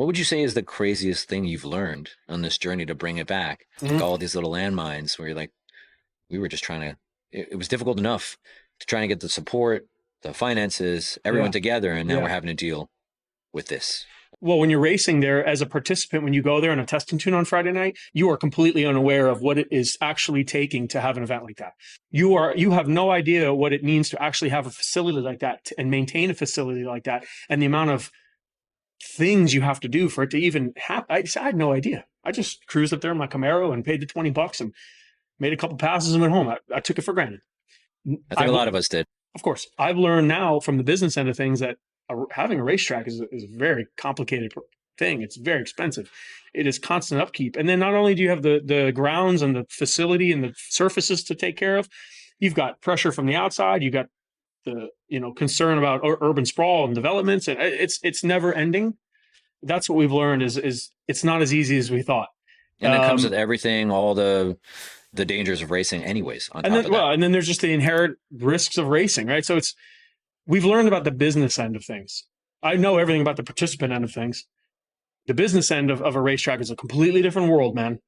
What would you say is the craziest thing you've learned on this journey to bring it back? Like all these little landmines where you're like, we were just trying to, it was difficult enough to try and get the support, the finances, everyone together. And now we're having to deal with this. Well, when you're racing there as a participant, when you go there on a testing tune on Friday night, you are completely unaware of what it is actually taking to have an event like that. You have no idea what it means to actually have a facility like that and maintain a facility like that, and the amount of things you have to do for it to even happen. I had no idea. I just cruised up there in my Camaro and paid the $20 and made a couple passes and went home. I took it for granted. I think a lot of us did. Of course. I've learned now from the business end of things that having a racetrack is a very complicated thing. It's very expensive. It is constant upkeep. And then not only do you have the grounds and the facility and the surfaces to take care of, you've got pressure from the outside. You've got the concern about urban sprawl and developments, and it's never ending. That's what we've learned is it's not as easy as we thought. And it comes with everything, all the dangers of racing anyways. And then there's just the inherent risks of racing, right? So we've learned about the business end of things. I know everything about the participant end of things. The business end of a racetrack is a completely different world, man.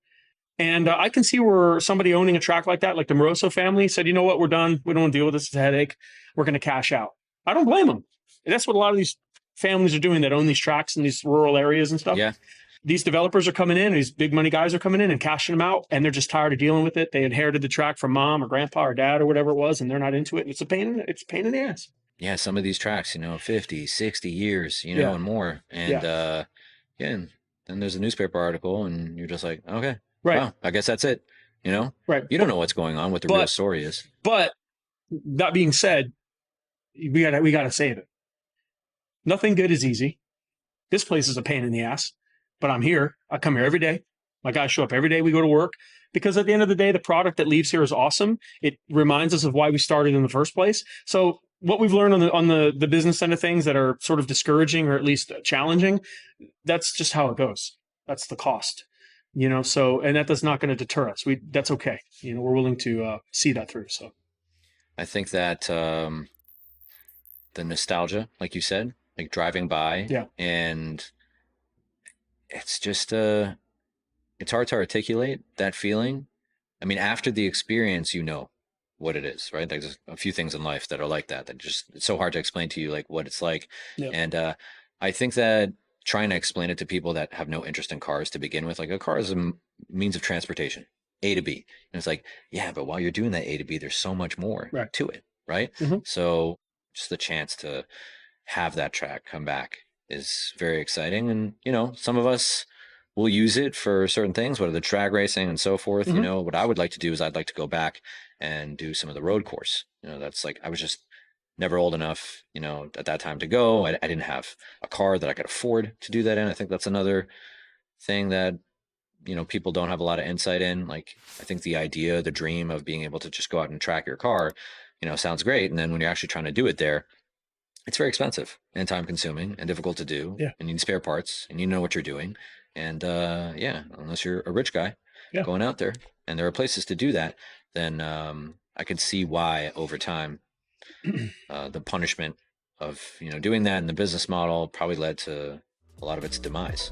And I can see where somebody owning a track like that, like the Moroso family, said, you know what, we're done. We don't want to deal with this. It's a headache. We're going to cash out. I don't blame them. And that's what a lot of these families are doing that own these tracks in these rural areas and stuff. Yeah. These developers are coming in, these big money guys are coming in and cashing them out, and they're just tired of dealing with it. They inherited the track from mom or grandpa or dad or whatever it was, and they're not into it. And it's a pain in the ass. Yeah, some of these tracks, 50, 60 years, and more. And and then there's a newspaper article, and you're just like, okay, right. Wow, I guess that's it. Right. You don't know what's going on, what the real story is. But that being said, we gotta save it. Nothing good is easy. This place is a pain in the ass, but I'm here. I come here every day. My guys show up every day. We go to work because at the end of the day, the product that leaves here is awesome. It reminds us of why we started in the first place. So what we've learned on the business end of things that are sort of discouraging or at least challenging, that's just how it goes. That's the cost, so, and that's not going to deter us. That's okay. We're willing to see that through. So I think that the nostalgia, like you said, like driving by, and it's just it's hard to articulate that feeling. I mean, after the experience, what it is, right? There's a few things in life that are like that it's so hard to explain to you, like what it's like. And I think that trying to explain it to people that have no interest in cars to begin with, like a car is a means of transportation, A to B, and it's like, yeah, but while you're doing that A to B, there's so much more to it, right? So just the chance to have that track come back is very exciting. And some of us will use it for certain things, whether the drag racing and so forth. What I would like to do is I'd like to go back and do some of the road course. That's like, I was just never old enough, at that time to go. I didn't have a car that I could afford to do that in. I think that's another thing that, people don't have a lot of insight in. Like, I think the idea, the dream of being able to just go out and track your car, sounds great. And then when you're actually trying to do it there, it's very expensive and time consuming and difficult to do. Yeah. And you need spare parts and you know what you're doing. And unless you're a rich guy going out there and there are places to do that, then I could see why over time the punishment of doing that and the business model probably led to a lot of its demise.